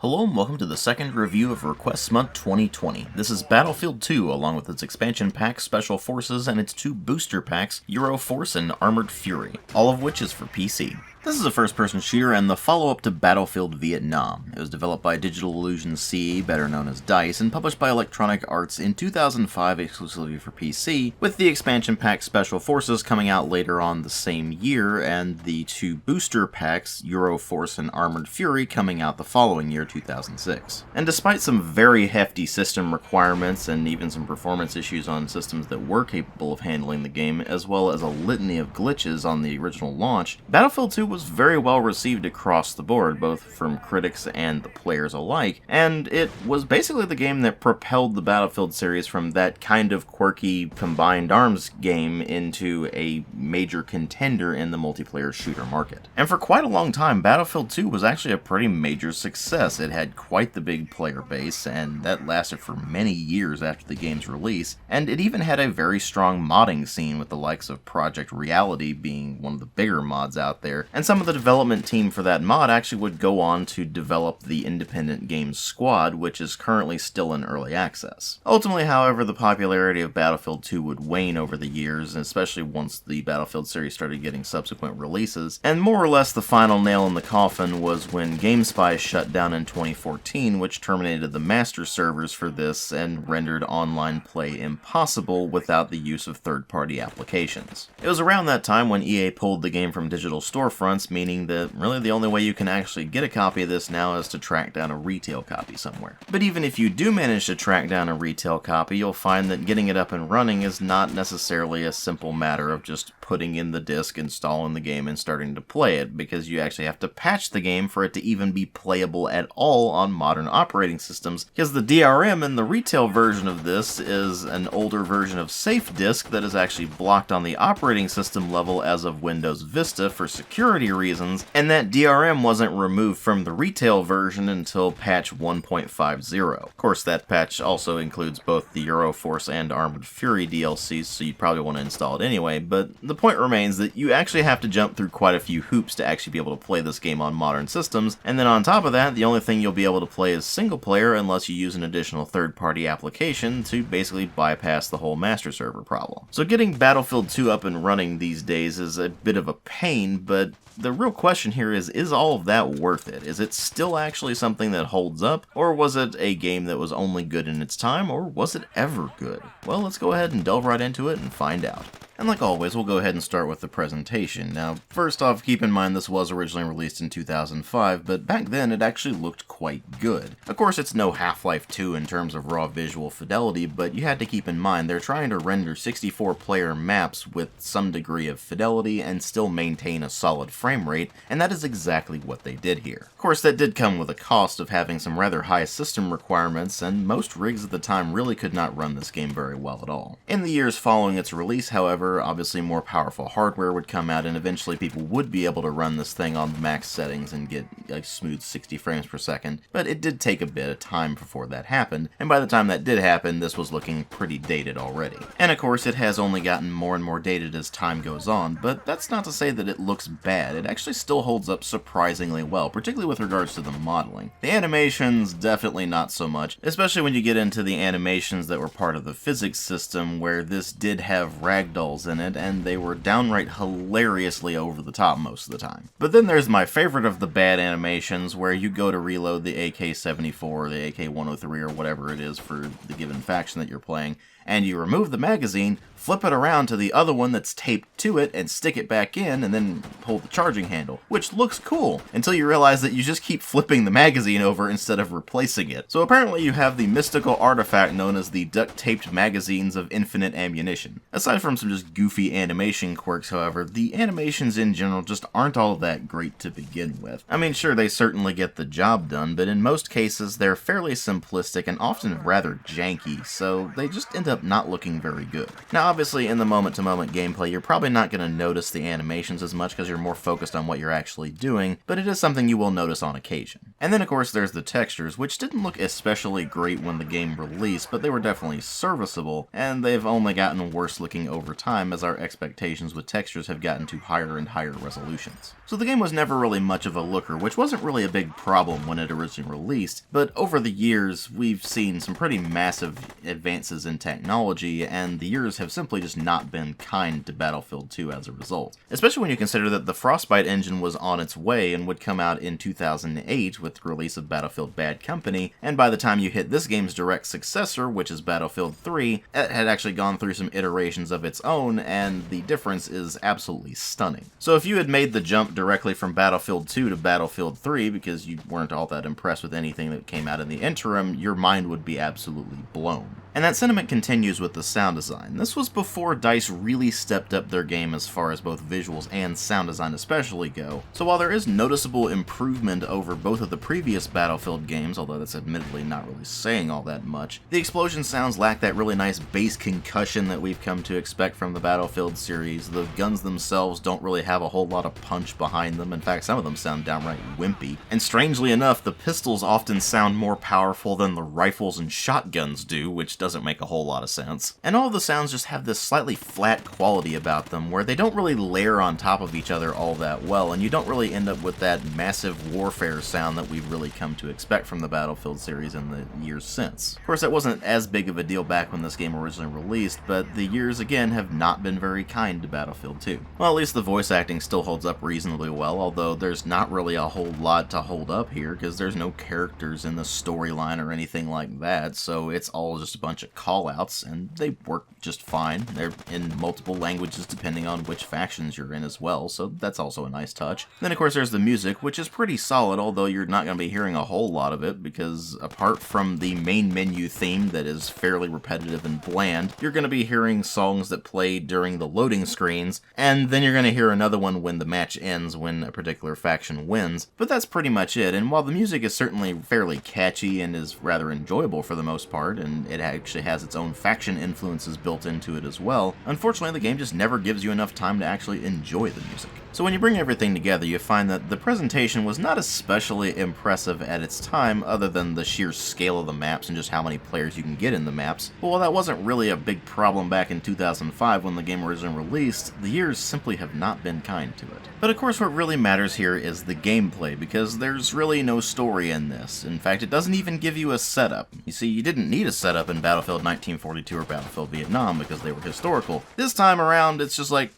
Hello and welcome to the second review of Request Month 2020. This is Battlefield 2 along with its expansion pack Special Forces and its two booster packs Gyro Force and Armored Fury, all of which is for PC. This is a first-person shooter and the follow-up to Battlefield Vietnam. It was developed by Digital Illusion CE, better known as DICE, and published by Electronic Arts in 2005 exclusively for PC, with the expansion pack Special Forces coming out later on the same year, and the two booster packs, Gyro Force and Armored Fury, coming out the following year, 2006. And despite some very hefty system requirements and even some performance issues on systems that were capable of handling the game, as well as a litany of glitches on the original launch, Battlefield 2 was very well received across the board, both from critics and the players alike, and it was basically the game that propelled the Battlefield series from that kind of quirky combined arms game into a major contender in the multiplayer shooter market. And for quite a long time, Battlefield 2 was actually a pretty major success. It had quite the big player base, and that lasted for many years after the game's release, and it even had a very strong modding scene, with the likes of Project Reality being one of the bigger mods out there, and some of the development team for that mod actually would go on to develop the Independent Games Squad, which is currently still in early access. Ultimately, however, the popularity of Battlefield 2 would wane over the years, especially once the Battlefield series started getting subsequent releases, and more or less the final nail in the coffin was when GameSpy shut down in 2014, which terminated the master servers for this and rendered online play impossible without the use of third-party applications. It was around that time when EA pulled the game from digital storefronts, meaning that really the only way you can actually get a copy of this now is to track down a retail copy somewhere. But even if you do manage to track down a retail copy, you'll find that getting it up and running is not necessarily a simple matter of just putting in the disc, installing the game, and starting to play it, because you actually have to patch the game for it to even be playable at all on modern operating systems, because the DRM in the retail version of this is an older version of Safe Disk that is actually blocked on the operating system level as of Windows Vista for security reasons, and that DRM wasn't removed from the retail version until patch 1.50. Of course, that patch also includes both the Gyro Force and Armored Fury DLCs, so you'd probably want to install it anyway, but the point remains that you actually have to jump through quite a few hoops to actually be able to play this game on modern systems, and then on top of that, the only thing you'll be able to play is single player unless you use an additional third-party application to basically bypass the whole master server problem. So getting Battlefield 2 up and running these days is a bit of a pain, but the real question here is all of that worth it? Is it still actually something that holds up, or was it a game that was only good in its time, or was it ever good? Well, let's go ahead and delve right into it and find out. And like always, we'll go ahead and start with the presentation. Now, first off, keep in mind this was originally released in 2005, but back then it actually looked quite good. Of course, it's no Half-Life 2 in terms of raw visual fidelity, but you had to keep in mind they're trying to render 64-player maps with some degree of fidelity and still maintain a solid frame rate, and that is exactly what they did here. Of course, that did come with a cost of having some rather high system requirements, and most rigs at the time really could not run this game very well at all. In the years following its release, however, obviously more powerful hardware would come out, and eventually people would be able to run this thing on max settings and get a smooth 60 frames per second, but it did take a bit of time before that happened, and by the time that did happen, this was looking pretty dated already. And of course, it has only gotten more and more dated as time goes on, but that's not to say that it looks bad. It actually still holds up surprisingly well, particularly with regards to the modeling. The animations, definitely not so much, especially when you get into the animations that were part of the physics system, where this did have ragdolls in it, and they were downright hilariously over the top most of the time. But then there's my favorite of the bad animations, where you go to reload the AK-74 or the AK-103 or whatever it is for the given faction that you're playing, and you remove the magazine, flip it around to the other one that's taped to it, and stick it back in, and then pull the charging handle, which looks cool, until you realize that you just keep flipping the magazine over instead of replacing it. So apparently you have the mystical artifact known as the duct-taped magazines of infinite ammunition. Aside from some just goofy animation quirks, however, the animations in general just aren't all that great to begin with. I mean, sure, they certainly get the job done, but in most cases they're fairly simplistic and often rather janky, so they just end up up not looking very good. Now obviously in the moment-to-moment gameplay you're probably not going to notice the animations as much because you're more focused on what you're actually doing, but it is something you will notice on occasion. And then of course there's the textures, which didn't look especially great when the game released, but they were definitely serviceable, and they've only gotten worse looking over time as our expectations with textures have gotten to higher and higher resolutions. So the game was never really much of a looker, which wasn't really a big problem when it originally released, but over the years we've seen some pretty massive advances in technology, and the years have simply just not been kind to Battlefield 2 as a result. Especially when you consider that the Frostbite engine was on its way and would come out in 2008 with the release of Battlefield Bad Company, and by the time you hit this game's direct successor, which is Battlefield 3, it had actually gone through some iterations of its own, and the difference is absolutely stunning. So if you had made the jump directly from Battlefield 2 to Battlefield 3 because you weren't all that impressed with anything that came out in the interim, your mind would be absolutely blown. And that sentiment continues with the sound design. This was before DICE really stepped up their game as far as both visuals and sound design especially go, so while there is noticeable improvement over both of the previous Battlefield games, although that's admittedly not really saying all that much, the explosion sounds lack that really nice bass concussion that we've come to expect from the Battlefield series. The guns themselves don't really have a whole lot of punch behind them, in fact some of them sound downright wimpy, and strangely enough the pistols often sound more powerful than the rifles and shotguns do, which doesn't make a whole lot of sense. And all the sounds just have this slightly flat quality about them where they don't really layer on top of each other all that well, and you don't really end up with that massive warfare sound that we've really come to expect from the Battlefield series in the years since. Of course that wasn't as big of a deal back when this game originally released, but the years again have not been very kind to Battlefield 2. Well, at least the voice acting still holds up reasonably well, although there's not really a whole lot to hold up here because there's no characters in the storyline or anything like that, so it's all just a bunch of call-outs, and they work just fine. They're in multiple languages depending on which factions you're in as well, so that's also a nice touch. Then of course there's the music, which is pretty solid, although you're not going to be hearing a whole lot of it, because apart from the main menu theme that is fairly repetitive and bland, you're going to be hearing songs that play during the loading screens, and then you're going to hear another one when the match ends when a particular faction wins, but that's pretty much it. And while the music is certainly fairly catchy and is rather enjoyable for the most part, and it actually has its own faction influences built into it as well, unfortunately the game just never gives you enough time to actually enjoy the music. So when you bring everything together, you find that the presentation was not especially impressive at its time, other than the sheer scale of the maps and just how many players you can get in the maps. But while that wasn't really a big problem back in 2005 when the game originally released, the years simply have not been kind to it. But of course what really matters here is the gameplay, because there's really no story in this. In fact, it doesn't even give you a setup. You see, you didn't need a setup in Battlefield 1942 or Battlefield Vietnam because they were historical. This time around, it's just like,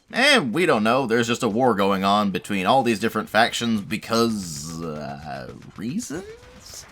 we don't know, there's just a war going on between all these different factions because, reasons?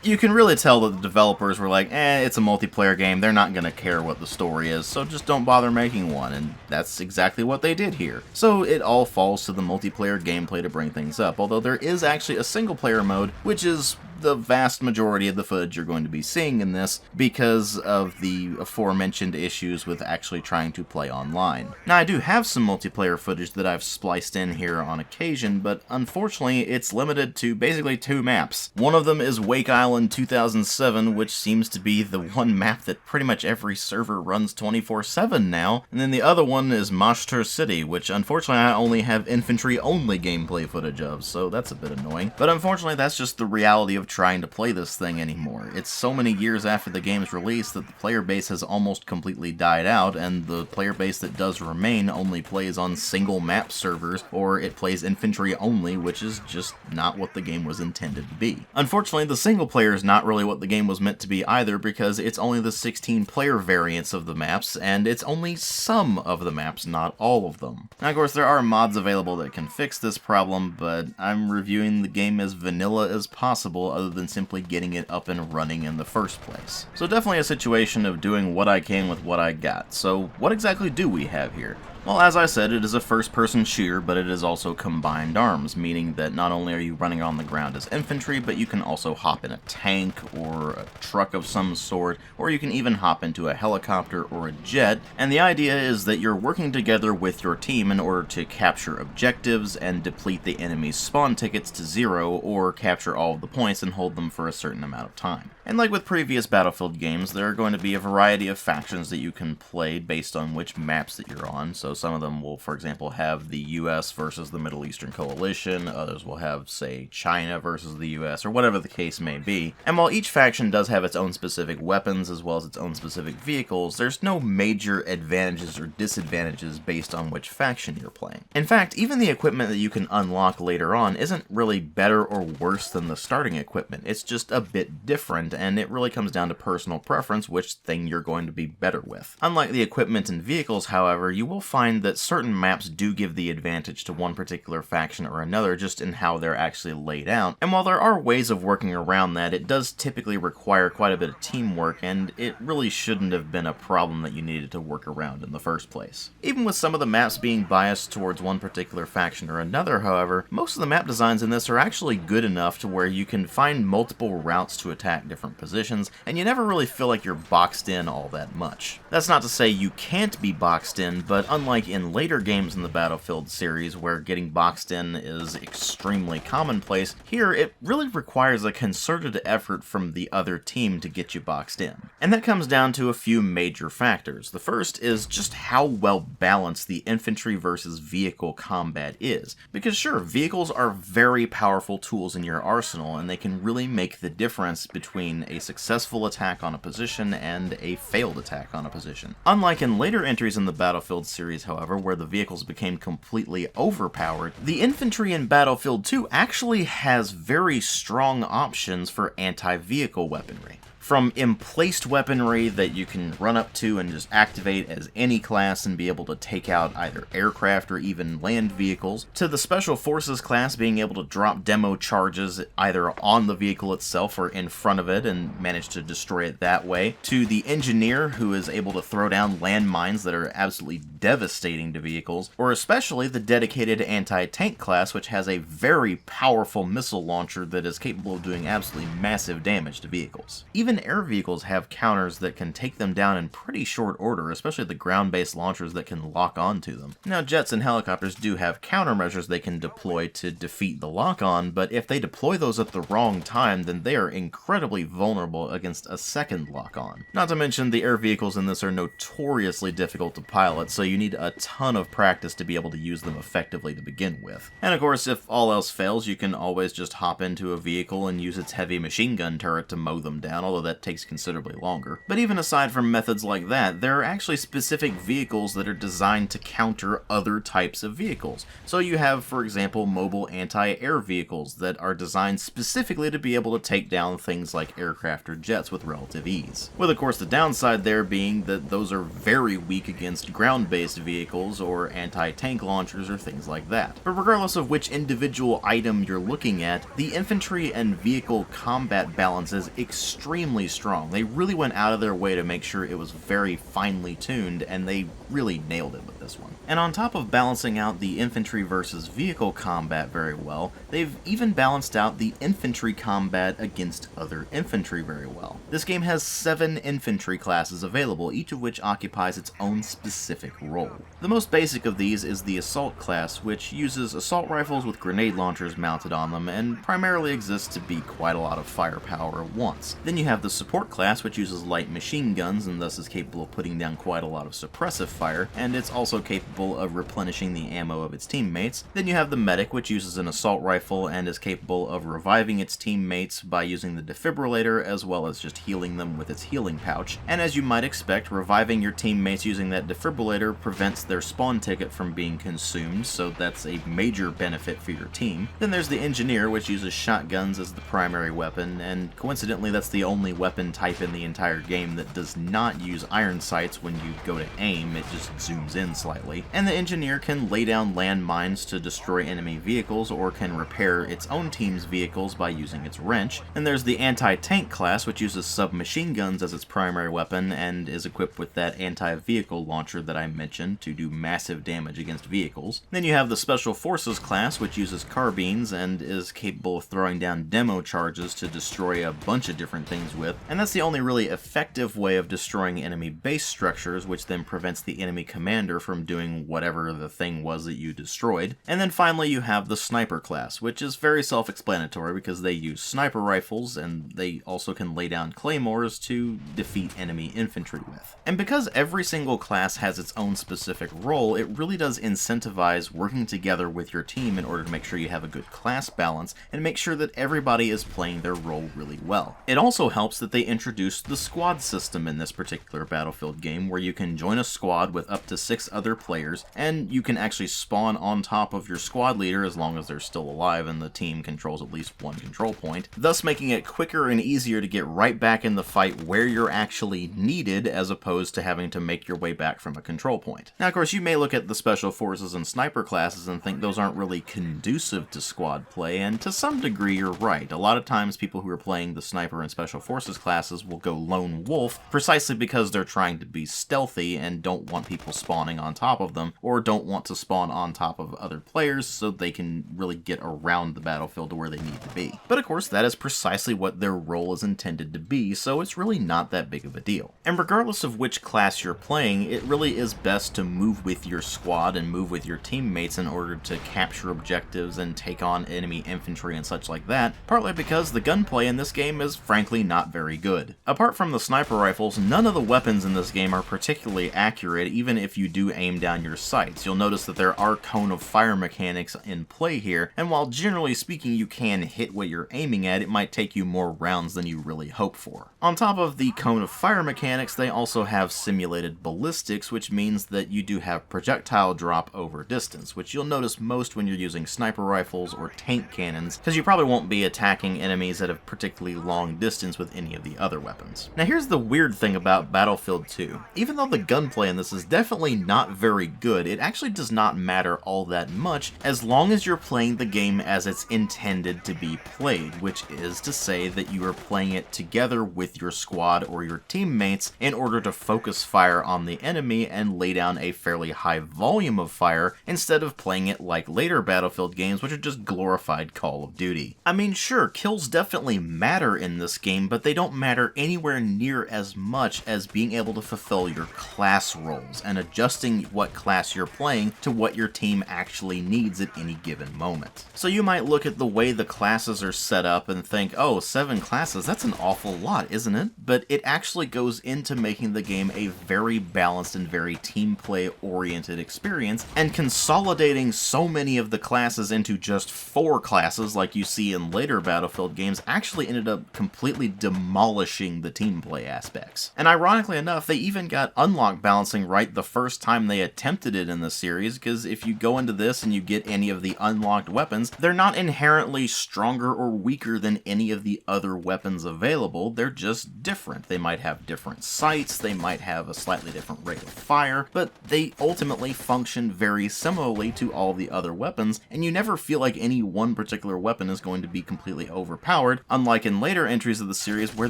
You can really tell that the developers were like, it's a multiplayer game, they're not gonna care what the story is, so just don't bother making one, and that's exactly what they did here. So it all falls to the multiplayer gameplay to bring things up, although there is actually a single player mode, which is the vast majority of the footage you're going to be seeing in this because of the aforementioned issues with actually trying to play online. Now, I do have some multiplayer footage that I've spliced in here on occasion, but unfortunately it's limited to basically 2 maps. One of them is Wake Island 2007, which seems to be the one map that pretty much every server runs 24/7 now, and then the other one is Mashtur City, which unfortunately I only have infantry-only gameplay footage of, so that's a bit annoying. But unfortunately that's just the reality of trying to play this thing anymore. It's so many years after the game's release that the player base has almost completely died out, and the player base that does remain only plays on single map servers, or it plays infantry only, which is just not what the game was intended to be. Unfortunately, the single player is not really what the game was meant to be either, because it's only the 16 player variants of the maps, and it's only some of the maps, not all of them. Now, of course, there are mods available that can fix this problem, but I'm reviewing the game as vanilla as possible, other than simply getting it up and running in the first place. So definitely a situation of doing what I can with what I got. So what exactly do we have here? Well, as I said, it is a first-person shooter, but it is also combined arms, meaning that not only are you running on the ground as infantry, but you can also hop in a tank or a truck of some sort, or you can even hop into a helicopter or a jet, and the idea is that you're working together with your team in order to capture objectives and deplete the enemy's spawn tickets to 0, or capture all of the points and hold them for a certain amount of time. And like with previous Battlefield games, there are going to be a variety of factions that you can play based on which maps that you're on. So some of them will, for example, have the US versus the Middle Eastern Coalition, others will have, say, China versus the US, or whatever the case may be. And while each faction does have its own specific weapons as well as its own specific vehicles, there's no major advantages or disadvantages based on which faction you're playing. In fact, even the equipment that you can unlock later on isn't really better or worse than the starting equipment. It's just a bit different, and it really comes down to personal preference which thing you're going to be better with. Unlike the equipment and vehicles, however, you will find that certain maps do give the advantage to one particular faction or another just in how they're actually laid out, and while there are ways of working around that, it does typically require quite a bit of teamwork, and it really shouldn't have been a problem that you needed to work around in the first place. Even with some of the maps being biased towards one particular faction or another, however, most of the map designs in this are actually good enough to where you can find multiple routes to attack different positions, and you never really feel like you're boxed in all that much. That's not to say you can't be boxed in, but unlike in later games in the Battlefield series where getting boxed in is extremely commonplace, here it really requires a concerted effort from the other team to get you boxed in. And that comes down to a few major factors. The first is just how well balanced the infantry versus vehicle combat is. Because sure, vehicles are very powerful tools in your arsenal, and they can really make the difference between a successful attack on a position and a failed attack on a position. Unlike in later entries in the Battlefield series, however, where the vehicles became completely overpowered, the infantry in Battlefield 2 actually has very strong options for anti-vehicle weaponry. From emplaced weaponry that you can run up to and just activate as any class and be able to take out either aircraft or even land vehicles, to the Special Forces class being able to drop demo charges either on the vehicle itself or in front of it and manage to destroy it that way, to the Engineer who is able to throw down landmines that are absolutely devastating to vehicles, or especially the dedicated anti-tank class, which has a very powerful missile launcher that is capable of doing absolutely massive damage to vehicles. Even air vehicles have counters that can take them down in pretty short order, especially the ground-based launchers that can lock onto them. Now, jets and helicopters do have countermeasures they can deploy to defeat the lock-on, but if they deploy those at the wrong time, then they are incredibly vulnerable against a second lock-on. Not to mention, the air vehicles in this are notoriously difficult to pilot, so you need a ton of practice to be able to use them effectively to begin with. And of course, if all else fails, you can always just hop into a vehicle and use its heavy machine gun turret to mow them down, although that takes considerably longer. But even aside from methods like that, there are actually specific vehicles that are designed to counter other types of vehicles. So you have, for example, mobile anti-air vehicles that are designed specifically to be able to take down things like aircraft or jets with relative ease. With of course the downside there being that those are very weak against ground-based vehicles or anti-tank launchers or things like that. But regardless of which individual item you're looking at, the infantry and vehicle combat balance is extremely strong. They really went out of their way to make sure it was very finely tuned, and they really nailed it with this one. And on top of balancing out the infantry versus vehicle combat very well, they've even balanced out the infantry combat against other infantry very well. This game has 7 infantry classes available, each of which occupies its own specific role. The most basic of these is the assault class, which uses assault rifles with grenade launchers mounted on them, and primarily exists to be quite a lot of firepower at once. Then you have the support class, which uses light machine guns and thus is capable of putting down quite a lot of suppressive fire, and it's also capable of replenishing the ammo of its teammates. Then you have the medic, which uses an assault rifle and is capable of reviving its teammates by using the defibrillator as well as just healing them with its healing pouch. And as you might expect, reviving your teammates using that defibrillator prevents their spawn ticket from being consumed, so that's a major benefit for your team. Then there's the engineer, which uses shotguns as the primary weapon, and coincidentally that's the only weapon type in the entire game that does not use iron sights when you go to aim, it just zooms in slightly. infantry, and the engineer can lay down landmines to destroy enemy vehicles or can repair its own team's vehicles by using its wrench. And there's the anti-tank class, which uses submachine guns as its primary weapon and is equipped with that anti-vehicle launcher that I mentioned to do massive damage against vehicles. Then you have the Special Forces class, which uses carbines and is capable of throwing down demo charges to destroy a bunch of different things with, and that's the only really effective way of destroying enemy base structures, which then prevents the enemy commander from doing whatever the thing was that you destroyed. And then finally you have the Sniper class, which is very self-explanatory because they use sniper rifles and they also can lay down claymores to defeat enemy infantry with. And because every single class has its own specific role, it really does incentivize working together with your team in order to make sure you have a good class balance and make sure that everybody is playing their role really well. It also helps that they introduced the squad system in this particular Battlefield game, where you can join a squad with up to 6 other players, and you can actually spawn on top of your squad leader as long as they're still alive and the team controls at least one control point, thus making it quicker and easier to get right back in the fight where you're actually needed as opposed to having to make your way back from a control point. Now, of course, you may look at the Special Forces and Sniper classes and think those aren't really conducive to squad play, and to some degree you're right. A lot of times people who are playing the Sniper and Special Forces classes will go lone wolf precisely because they're trying to be stealthy and don't want people spawning on top of them, or don't want to spawn on top of other players so they can really get around the battlefield to where they need to be. But of course, that is precisely what their role is intended to be, so it's really not that big of a deal. And regardless of which class you're playing, it really is best to move with your squad and move with your teammates in order to capture objectives and take on enemy infantry and such like that, partly because the gunplay in this game is frankly not very good. Apart from the sniper rifles, none of the weapons in this game are particularly accurate, even if you do aim down your sights. You'll notice that there are cone of fire mechanics in play here, and while generally speaking you can hit what you're aiming at, it might take you more rounds than you really hope for. On top of the cone of fire mechanics, they also have simulated ballistics, which means that you do have projectile drop over distance, which you'll notice most when you're using sniper rifles or tank cannons, because you probably won't be attacking enemies at a particularly long distance with any of the other weapons. Now here's the weird thing about Battlefield 2. Even though the gunplay in this is definitely not very good, it actually does not matter all that much as long as you're playing the game as it's intended to be played, which is to say that you are playing it together with your squad or your teammates in order to focus fire on the enemy and lay down a fairly high volume of fire instead of playing it like later Battlefield games, which are just glorified Call of Duty. I mean, sure, kills definitely matter in this game, but they don't matter anywhere near as much as being able to fulfill your class roles and adjusting what class you're playing to what your team actually needs at any given moment. So you might look at the way the classes are set up and think, oh, 7 classes, that's an awful lot, isn't it? But it actually goes into making the game a very balanced and very team play oriented experience, and consolidating so many of the classes into just 4 classes like you see in later Battlefield games actually ended up completely demolishing the team play aspects. And ironically enough, they even got unlock balancing right the first time they attempted it in the series, because if you go into this and you get any of the unlocked weapons, they're not inherently stronger or weaker than any of the other weapons available, they're just different. They might have different sights, they might have a slightly different rate of fire, but they ultimately function very similarly to all the other weapons, and you never feel like any one particular weapon is going to be completely overpowered, unlike in later entries of the series where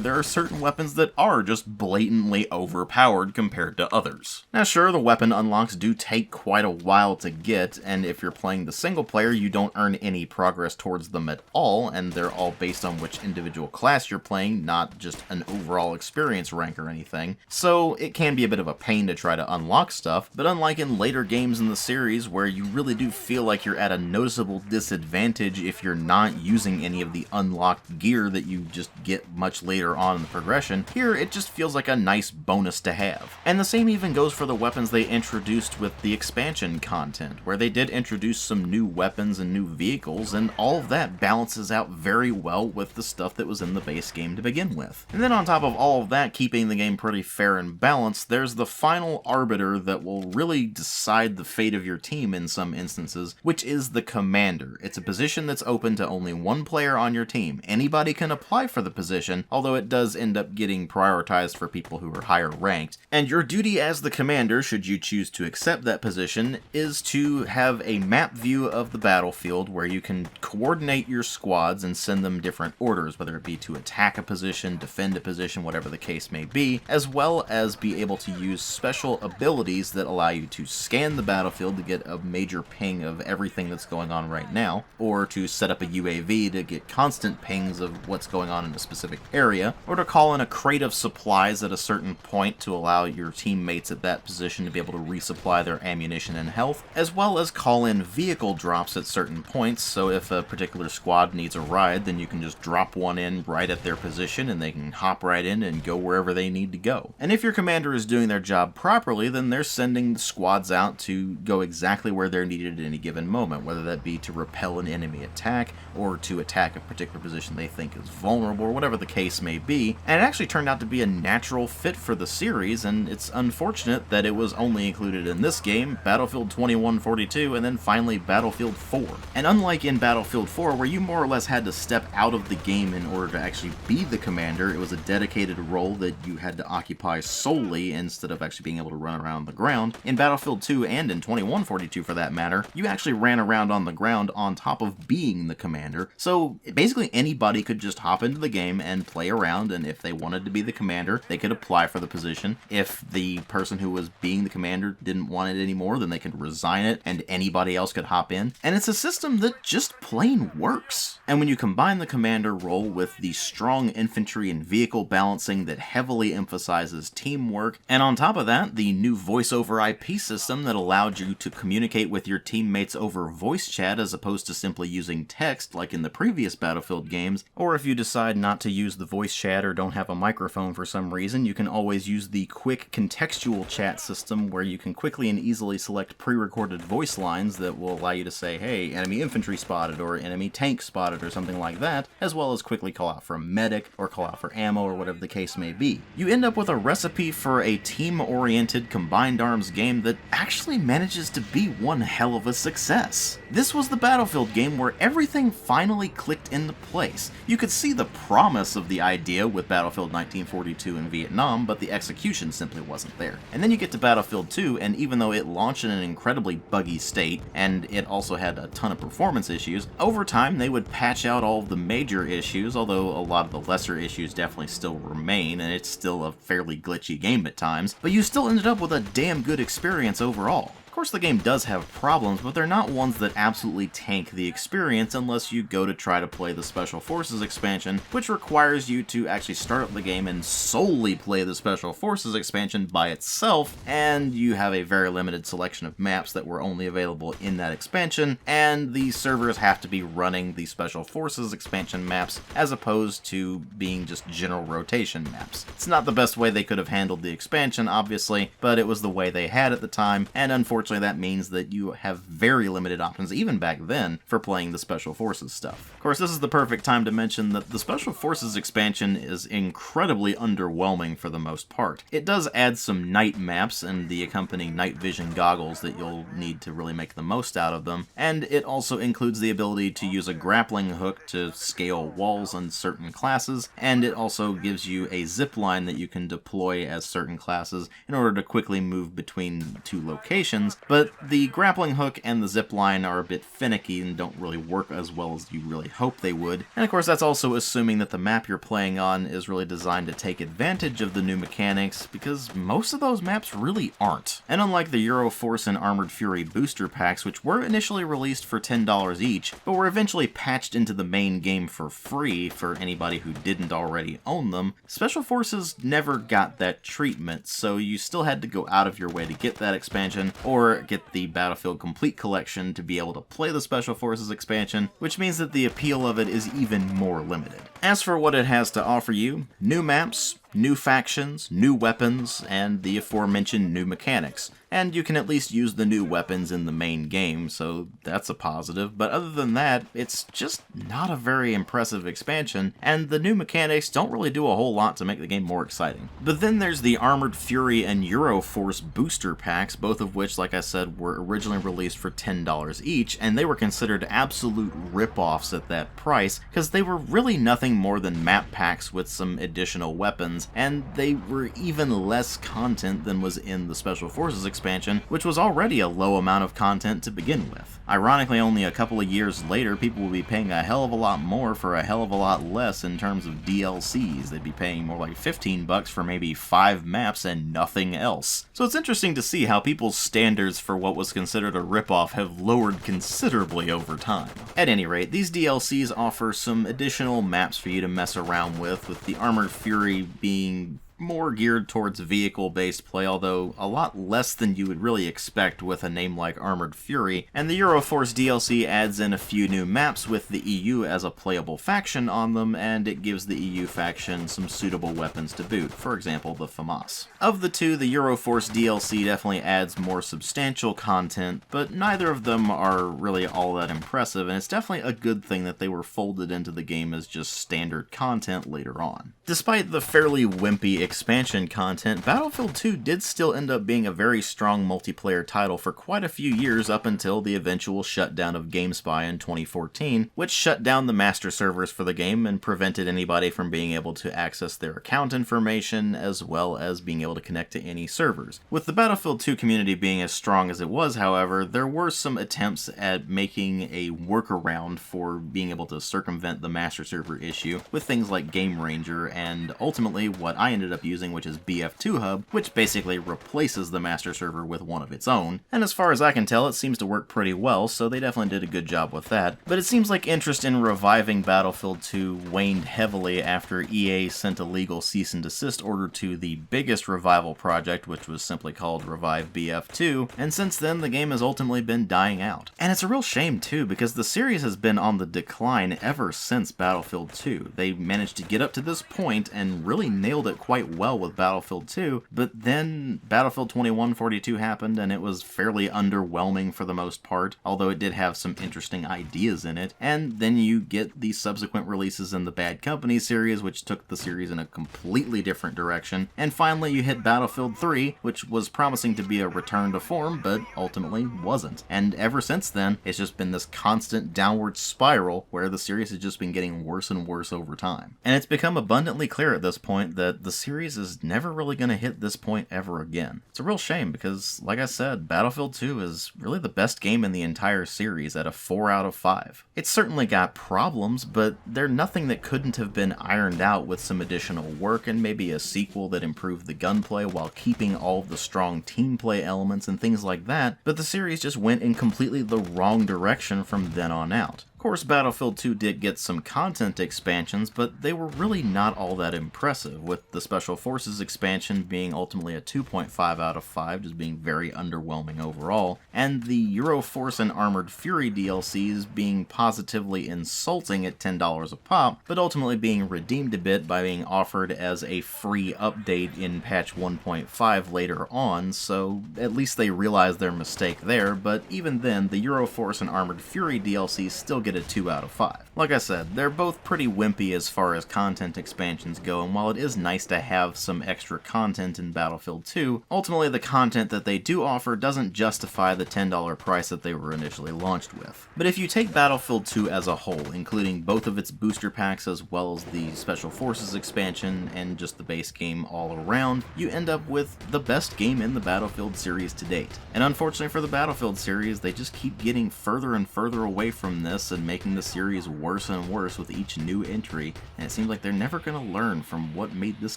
there are certain weapons that are just blatantly overpowered compared to others. Now sure, the weapon unlocks do take quite a while to get, and if you're playing the single player, you don't earn any progress towards them at all, and they're all based on which individual class you're playing, not just an overall experience rank or anything. So it can be a bit of a pain to try to unlock stuff, but unlike in later games in the series where you really do feel like you're at a noticeable disadvantage if you're not using any of the unlocked gear that you just get much later on in the progression, here it just feels like a nice bonus to have. And the same even goes for the weapons they introduced with the expansion content, where they did introduce some new weapons and new vehicles, and all of that balances out very well with the stuff that was in the base game to begin with. And then on top of all of that, keeping the game pretty fair and balanced, there's the final arbiter that will really decide the fate of your team in some instances, which is the commander. It's a position that's open to only one player on your team. Anybody can apply for the position, although it does end up getting prioritized for people who are higher ranked, and your duty as the commander, should you choose to accept accept that position is to have a map view of the battlefield where you can coordinate your squads and send them different orders, whether it be to attack a position, defend a position, whatever the case may be, as well as be able to use special abilities that allow you to scan the battlefield to get a major ping of everything that's going on right now, or to set up a UAV to get constant pings of what's going on in a specific area, or to call in a crate of supplies at a certain point to allow your teammates at that position to be able to resupply their ammunition and health, as well as call in vehicle drops at certain points, so if a particular squad needs a ride, then you can just drop one in right at their position and they can hop right in and go wherever they need to go. And if your commander is doing their job properly, then they're sending squads out to go exactly where they're needed at any given moment, whether that be to repel an enemy attack or to attack a particular position they think is vulnerable, or whatever the case may be. And it actually turned out to be a natural fit for the series, and it's unfortunate that it was only included in this game, Battlefield 2142, and then finally Battlefield 4. And unlike in Battlefield 4, where you more or less had to step out of the game in order to actually be the commander, it was a dedicated role that you had to occupy solely instead of actually being able to run around the ground. In Battlefield 2 and in 2142 for that matter, you actually ran around on the ground on top of being the commander, so basically anybody could just hop into the game and play around, and if they wanted to be the commander, they could apply for the position. If the person who was being the commander didn't want it anymore, then they could resign it and anybody else could hop in. And it's a system that just plain works. And when you combine the commander role with the strong infantry and vehicle balancing that heavily emphasizes teamwork, and on top of that, the new voice over IP system that allowed you to communicate with your teammates over voice chat as opposed to simply using text like in the previous Battlefield games, or if you decide not to use the voice chat or don't have a microphone for some reason, you can always use the quick contextual chat system where you can quickly and easily select pre-recorded voice lines that will allow you to say, hey, enemy infantry spotted, or enemy tank spotted, or something like that, as well as quickly call out for a medic, or call out for ammo, or whatever the case may be. You end up with a recipe for a team-oriented combined arms game that actually manages to be one hell of a success. This was the Battlefield game where everything finally clicked into place. You could see the promise of the idea with Battlefield 1942 in Vietnam, but the execution simply wasn't there. And then you get to Battlefield 2, and even though it launched in an incredibly buggy state, and it also had a ton of performance issues, over time they would patch out all of the major issues, although a lot of the lesser issues definitely still remain, and it's still a fairly glitchy game at times, but you still ended up with a damn good experience overall. Of course, the game does have problems, but they're not ones that absolutely tank the experience unless you go to try to play the Special Forces expansion, which requires you to actually start up the game and solely play the Special Forces expansion by itself, and you have a very limited selection of maps that were only available in that expansion, and the servers have to be running the Special Forces expansion maps as opposed to being just general rotation maps. It's not the best way they could have handled the expansion, obviously, but it was the way they had at the time, and unfortunately that means that you have very limited options, even back then, for playing the Special Forces stuff. Of course, this is the perfect time to mention that the Special Forces expansion is incredibly underwhelming for the most part. It does add some night maps and the accompanying night vision goggles that you'll need to really make the most out of them, and it also includes the ability to use a grappling hook to scale walls on certain classes, and it also gives you a zip line that you can deploy as certain classes in order to quickly move between two locations. But the grappling hook and the zip line are a bit finicky and don't really work as well as you really hope they would. And of course that's also assuming that the map you're playing on is really designed to take advantage of the new mechanics, because most of those maps really aren't. And unlike the Euroforce and Armored Fury booster packs, which were initially released for $10 each, but were eventually patched into the main game for free for anybody who didn't already own them, Special Forces never got that treatment, so you still had to go out of your way to get that expansion, or get the Battlefield Complete Collection to be able to play the Special Forces expansion, which means that the appeal of it is even more limited. As for what it has to offer you, new maps, new factions, new weapons, and the aforementioned new mechanics. And you can at least use the new weapons in the main game, so that's a positive, but other than that, it's just not a very impressive expansion, and the new mechanics don't really do a whole lot to make the game more exciting. But then there's the Armored Fury and Euroforce booster packs, both of which, like I said, were originally released for $10 each, and they were considered absolute rip-offs at that price, because they were really nothing more than map packs with some additional weapons, content, and they were even less content than was in the Special Forces expansion, which was already a low amount of content to begin with. Ironically, only a couple of years later, people will be paying a hell of a lot more for a hell of a lot less in terms of DLCs. They'd be paying more like $15 for maybe 5 maps and nothing else. So it's interesting to see how people's standards for what was considered a ripoff have lowered considerably over time. At any rate, these DLCs offer some additional maps for you to mess around with the Armored Fury being more geared towards vehicle-based play, although a lot less than you would really expect with a name like Armored Fury, and the Euroforce DLC adds in a few new maps with the EU as a playable faction on them, and it gives the EU faction some suitable weapons to boot, for example the FAMAS. Of the two, the Euroforce DLC definitely adds more substantial content, but neither of them are really all that impressive, and it's definitely a good thing that they were folded into the game as just standard content later on. Despite the fairly wimpy expansion content, Battlefield 2 did still end up being a very strong multiplayer title for quite a few years up until the eventual shutdown of GameSpy in 2014, which shut down the master servers for the game and prevented anybody from being able to access their account information as well as being able to connect to any servers. With the Battlefield 2 community being as strong as it was, however, there were some attempts at making a workaround for being able to circumvent the master server issue with things like Game Ranger and ultimately what I ended up using, which is BF2 Hub, which basically replaces the master server with one of its own. And as far as I can tell, it seems to work pretty well, so they definitely did a good job with that. But it seems like interest in reviving Battlefield 2 waned heavily after EA sent a legal cease and desist order to the biggest revival project, which was simply called Revive BF2, and since then the game has ultimately been dying out. And it's a real shame too, because the series has been on the decline ever since Battlefield 2. They managed to get up to this point and really nailed it quite well with Battlefield 2, but then Battlefield 2142 happened and it was fairly underwhelming for the most part, although it did have some interesting ideas in it, and then you get the subsequent releases in the Bad Company series, which took the series in a completely different direction, and finally you hit Battlefield 3, which was promising to be a return to form, but ultimately wasn't. And ever since then, it's just been this constant downward spiral where the series has just been getting worse and worse over time. And it's become abundantly clear at this point that the series is never really going to hit this point ever again. It's a real shame because, like I said, Battlefield 2 is really the best game in the entire series at a 4 out of 5. It's certainly got problems, but they're nothing that couldn't have been ironed out with some additional work and maybe a sequel that improved the gunplay while keeping all of the strong team play elements and things like that, but the series just went in completely the wrong direction from then on out. Of course, Battlefield 2 did get some content expansions, but they were really not all that impressive, with the Special Forces expansion being ultimately a 2.5 out of 5, just being very underwhelming overall, and the Euroforce and Armored Fury DLCs being positively insulting at $10 a pop, but ultimately being redeemed a bit by being offered as a free update in patch 1.5 later on, so at least they realized their mistake there, but even then, the Euroforce and Armored Fury DLCs still get a 2 out of 5. Like I said, they're both pretty wimpy as far as content expansions go, and while it is nice to have some extra content in Battlefield 2, ultimately the content that they do offer doesn't justify the $10 price that they were initially launched with. But if you take Battlefield 2 as a whole, including both of its booster packs as well as the Special Forces expansion and just the base game all around, you end up with the best game in the Battlefield series to date. And unfortunately for the Battlefield series, they just keep getting further and further away from this and making the series worse and worse with each new entry, and it seems like they're never going to learn from what made this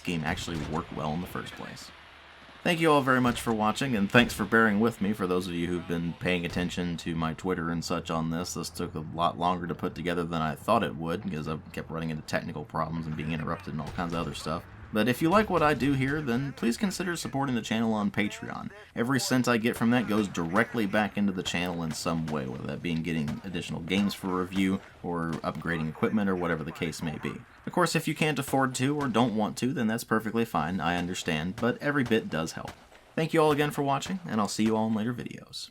game actually work well in the first place. Thank you all very much for watching, and thanks for bearing with me for those of you who've been paying attention to my Twitter and such on this. This took a lot longer to put together than I thought it would, because I kept running into technical problems and being interrupted and all kinds of other stuff. But if you like what I do here, then please consider supporting the channel on Patreon. Every cent I get from that goes directly back into the channel in some way, whether that being getting additional games for review, or upgrading equipment, or whatever the case may be. Of course, if you can't afford to, or don't want to, then that's perfectly fine, I understand, but every bit does help. Thank you all again for watching, and I'll see you all in later videos.